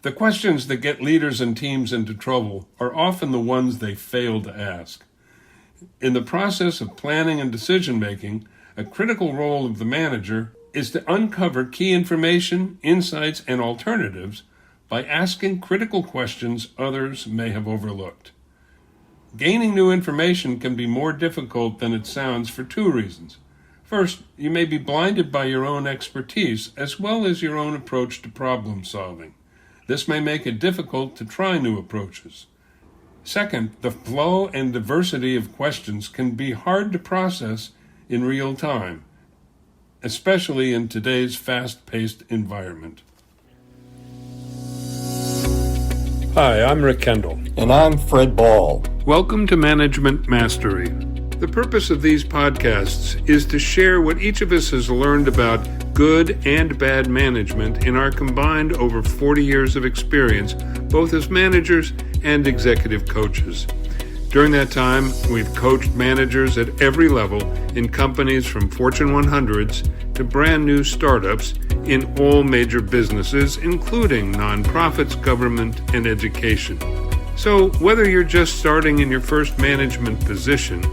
The questions that get leaders and teams into trouble are often the ones they fail to ask. In the process of planning and decision-making, a critical role of the manager is to uncover key information, insights, and alternatives by asking critical questions others may have overlooked. Gaining new information can be more difficult than it sounds for two reasons. First, you may be blinded by your own expertise as well as your own approach to problem solving. This may make it difficult to try new approaches. Second, the flow and diversity of questions can be hard to process in real time, especially in today's fast-paced environment. Hi, I'm Rick Kendall. And I'm Fred Ball. Welcome to Management Mastery. The purpose of these podcasts is to share what each of us has learned about good and bad management in our combined over 40 years of experience, both as managers and executive coaches. During that time, we've coached managers at every level in companies from Fortune 100s to brand new startups in all major businesses, including nonprofits, government, and education. So whether you're just starting in your first management position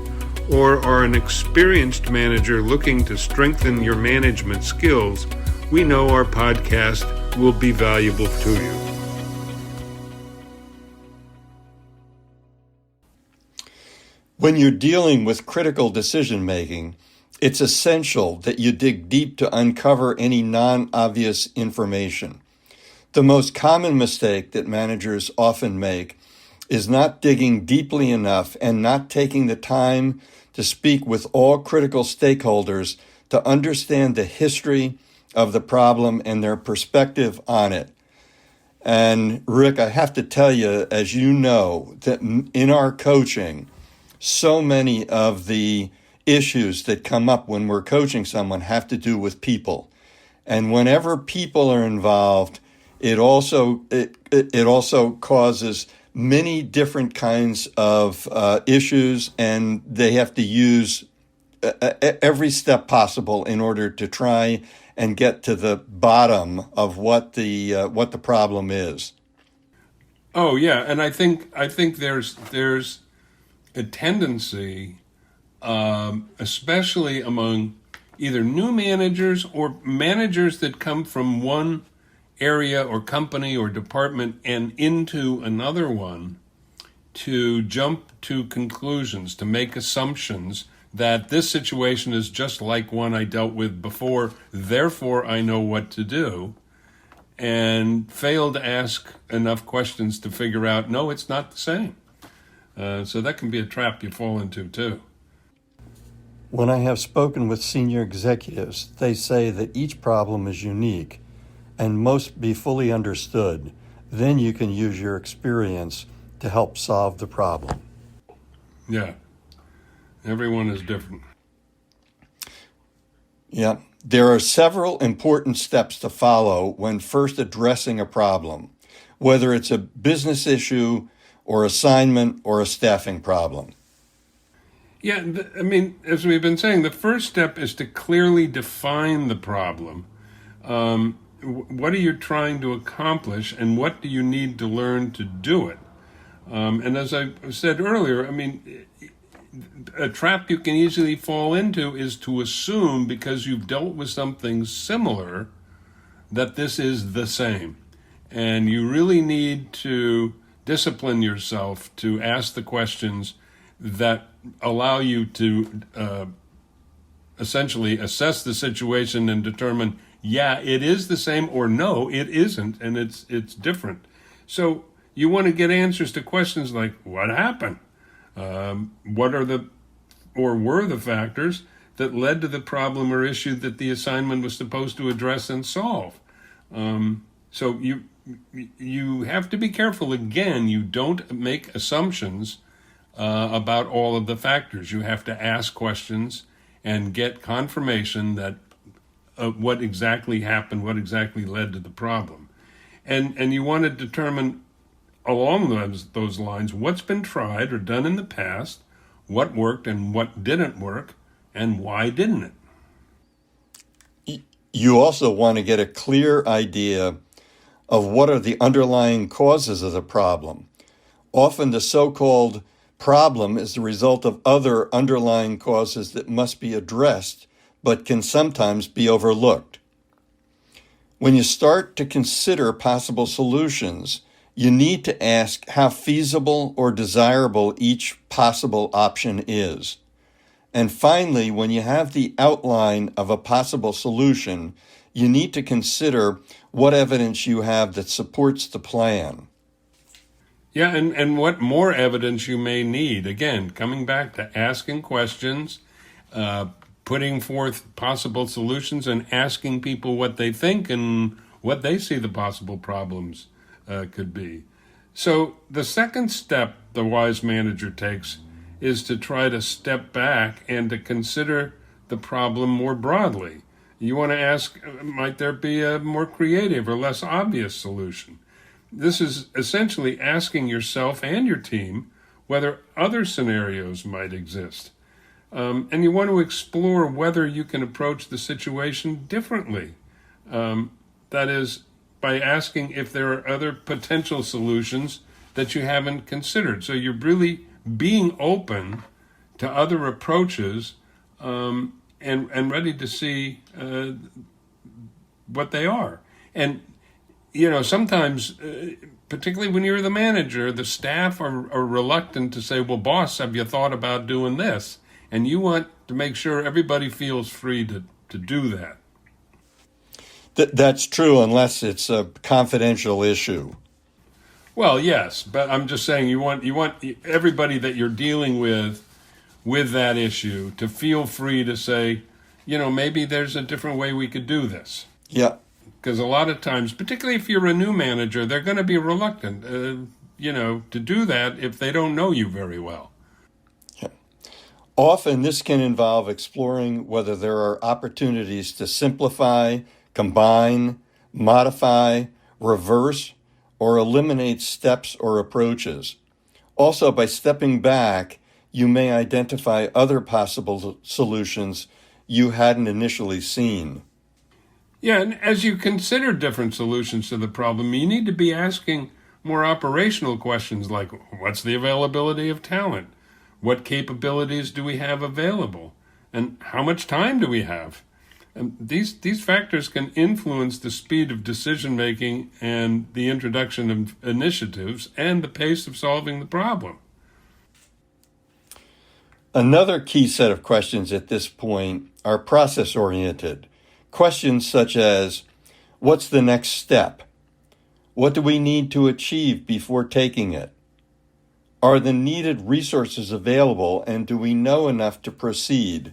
or are an experienced manager looking to strengthen your management skills, we know our podcast will be valuable to you. When you're dealing with critical decision-making, it's essential that you dig deep to uncover any non-obvious information. The most common mistake that managers often make is not digging deeply enough and not taking the time to speak with all critical stakeholders to understand the history of the problem and their perspective on it. And Rick, I have to tell you, as you know, that in our coaching, so many of the issues that come up when we're coaching someone have to do with people. And whenever people are involved, it also causes many different kinds of issues, and they have to use every step possible in order to try and get to the bottom of what the problem is. Oh yeah, and I think there's a tendency, especially among either new managers or managers that come from one area or company or department and into another one, to jump to conclusions, to make assumptions that this situation is just like one I dealt with before, therefore I know what to do, and fail to ask enough questions to figure out, no, it's not the same. So that can be a trap you fall into too. When I have spoken with senior executives, they say that each problem is unique and must be fully understood. Then you can use your experience to help solve the problem. Yeah, everyone is different. Yeah, there are several important steps to follow when first addressing a problem, whether it's a business issue or assignment or a staffing problem. Yeah, I mean, as we've been saying, the first step is to clearly define the problem. What are you trying to accomplish, and what do you need to learn to do it? And as I said earlier, I mean, a trap you can easily fall into is to assume, because you've dealt with something similar, that this is the same. And you really need to discipline yourself to ask the questions that allow you to essentially assess the situation and determine, yeah, it is the same, or no, it isn't, and it's different. So you want to get answers to questions like, what happened? What are were the factors that led to the problem or issue that the assignment was supposed to address and solve? So you have to be careful. Again, you don't make assumptions about all of the factors. You have to ask questions and get confirmation that what exactly happened, what exactly led to the problem. And you want to determine along those lines what's been tried or done in the past, what worked and what didn't work, and why didn't it? You also want to get a clear idea of what are the underlying causes of the problem. Often the so-called problem is the result of other underlying causes that must be addressed, but can sometimes be overlooked. When you start to consider possible solutions, you need to ask how feasible or desirable each possible option is. And finally, when you have the outline of a possible solution, you need to consider what evidence you have that supports the plan. Yeah, and what more evidence you may need. Again, coming back to asking questions, putting forth possible solutions, and asking people what they think and what they see the possible problems could be. So the second step the wise manager takes is to try to step back and to consider the problem more broadly. You want to ask, might there be a more creative or less obvious solution? This is essentially asking yourself and your team whether other scenarios might exist. And you want to explore whether you can approach the situation differently. That is, by asking if there are other potential solutions that you haven't considered. So you're really being open to other approaches and ready to see what they are. And sometimes, particularly when you're the manager, the staff are reluctant to say, well, boss, have you thought about doing this? And you want to make sure everybody feels free to do that. That's true unless it's a confidential issue. Well, yes, but I'm just saying you want everybody that you're dealing with that issue to feel free to say, maybe there's a different way we could do this. Yeah. Because a lot of times, particularly if you're a new manager, they're going to be reluctant, to do that if they don't know you very well. Yeah. Often this can involve exploring whether there are opportunities to simplify, combine, modify, reverse, or eliminate steps or approaches. Also, by stepping back, you may identify other possible solutions you hadn't initially seen. Yeah, and as you consider different solutions to the problem, you need to be asking more operational questions like, what's the availability of talent? What capabilities do we have available? And how much time do we have? And these factors can influence the speed of decision-making and the introduction of initiatives and the pace of solving the problem. Another key set of questions at this point are process-oriented. Questions such as, what's the next step? What do we need to achieve before taking it? Are the needed resources available, and do we know enough to proceed?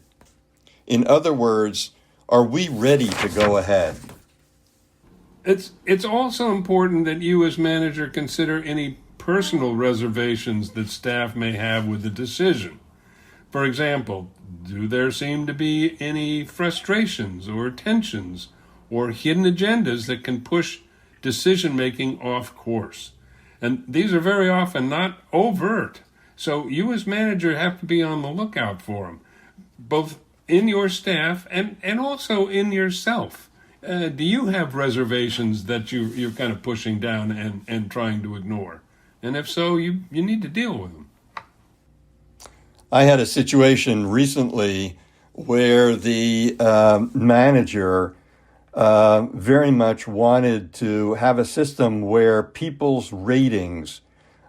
In other words, are we ready to go ahead? It's also important that you as manager consider any personal reservations that staff may have with the decision. For example, do there seem to be any frustrations or tensions or hidden agendas that can push decision-making off course? And these are very often not overt. So you as manager have to be on the lookout for them, both in your staff and also in yourself. Do you have reservations that you're kind of pushing down and trying to ignore? And if so, you need to deal with them. I had a situation recently where the manager very much wanted to have a system where people's ratings,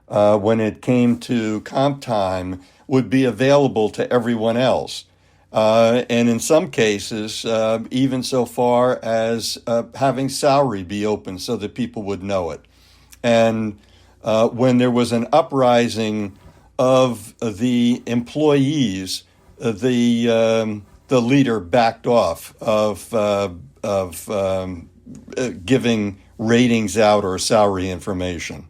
when it came to comp time, would be available to everyone else. And in some cases, even so far as having salary be open so that people would know it. And when there was an uprising of the employees, the leader backed off of giving ratings out or salary information.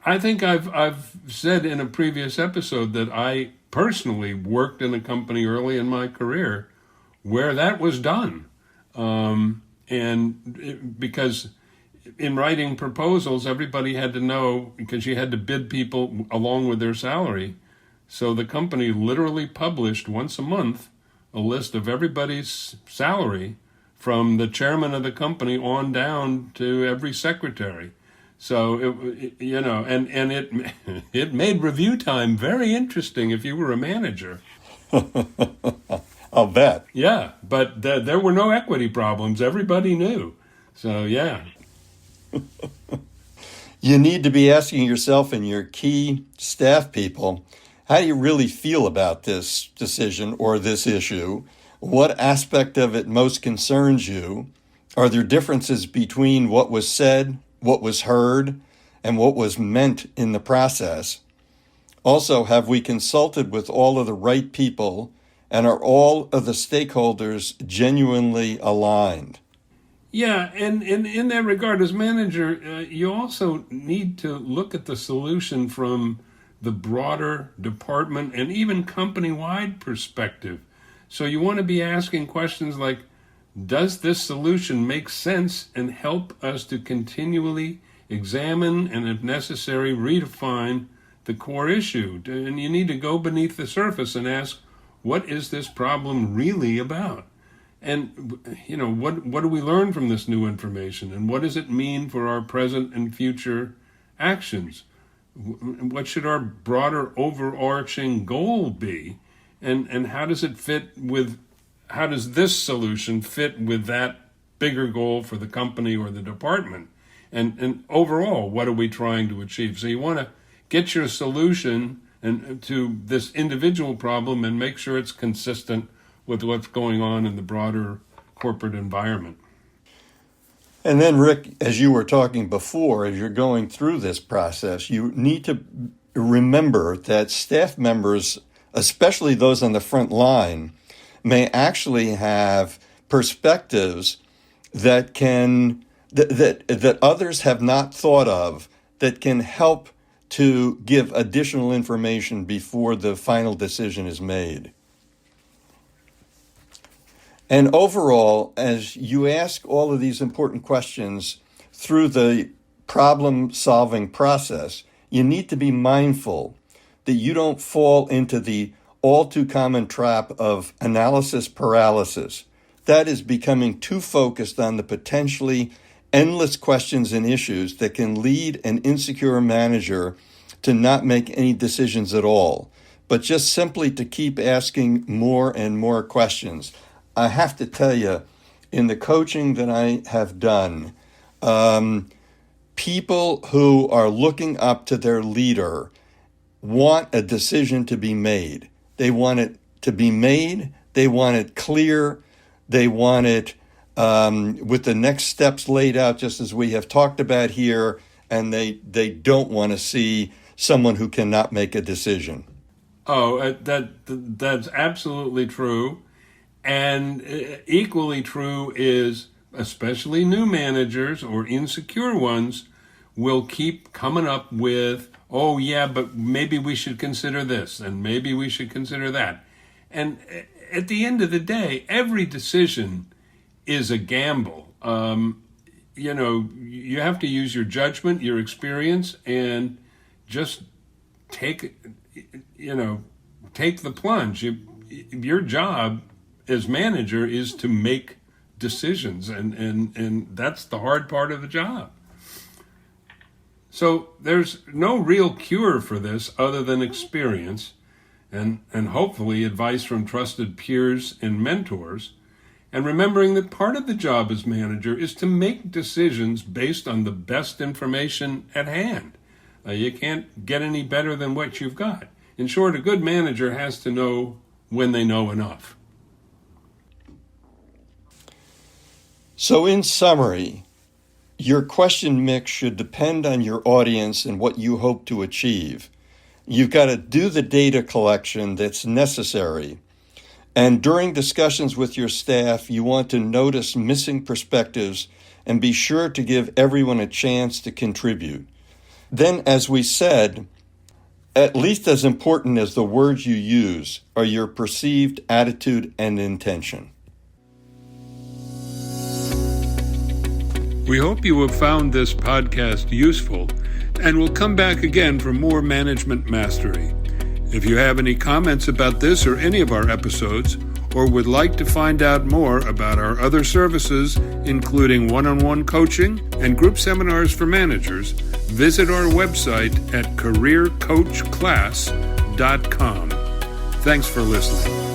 I think I've said in a previous episode that I personally worked in a company early in my career where that was done, because in writing proposals, everybody had to know, because you had to bid people along with their salary. So the company literally published once a month a list of everybody's salary from the chairman of the company on down to every secretary. So, it made review time very interesting if you were a manager. I'll bet. Yeah, but there were no equity problems. Everybody knew. So, yeah. You need to be asking yourself and your key staff people, how do you really feel about this decision or this issue? What aspect of it most concerns you? Are there differences between what was said, what was heard, and what was meant in the process? Also, have we consulted with all of the right people, and are all of the stakeholders genuinely aligned? Yeah, and in that regard, as manager, you also need to look at the solution from the broader department and even company-wide perspective. So you want to be asking questions like, does this solution make sense and help us to continually examine and, if necessary, redefine the core issue? And you need to go beneath the surface and ask, what is this problem really about? And, what do we learn from this new information? And what does it mean for our present and future actions? What should our broader overarching goal be? And how does this solution fit with that bigger goal for the company or the department? And overall, what are we trying to achieve? So you want to get your solution to this individual problem and make sure it's consistent with what's going on in the broader corporate environment. And then, Rick, as you were talking before, as you're going through this process, you need to remember that staff members, especially those on the front line, may actually have perspectives that that others have not thought of, that can help to give additional information before the final decision is made. And overall, as you ask all of these important questions through the problem-solving process, you need to be mindful that you don't fall into the all-too-common trap of analysis paralysis. That is becoming too focused on the potentially endless questions and issues that can lead an insecure manager to not make any decisions at all, but just simply to keep asking more and more questions. I have to tell you, in the coaching that I have done, people who are looking up to their leader want a decision to be made. They want it to be made. They want it clear. They want it with the next steps laid out, just as we have talked about here, and they don't want to see someone who cannot make a decision. Oh, that's absolutely true. And equally true is, especially new managers or insecure ones, will keep coming up with, oh yeah, but maybe we should consider this, and maybe we should consider that. And at the end of the day, every decision is a gamble. You have to use your judgment, your experience, and just take the plunge. Your job as manager is to make decisions, and that's the hard part of the job. So there's no real cure for this other than experience and hopefully advice from trusted peers and mentors, and remembering that part of the job as manager is to make decisions based on the best information at hand. You can't get any better than what you've got. In short, a good manager has to know when they know enough. So in summary, your question mix should depend on your audience and what you hope to achieve. You've got to do the data collection that's necessary. And during discussions with your staff, you want to notice missing perspectives and be sure to give everyone a chance to contribute. Then, as we said, at least as important as the words you use are your perceived attitude and intention. We hope you have found this podcast useful and will come back again for more management mastery. If you have any comments about this or any of our episodes, or would like to find out more about our other services, including one-on-one coaching and group seminars for managers, visit our website at careercoachclass.com. Thanks for listening.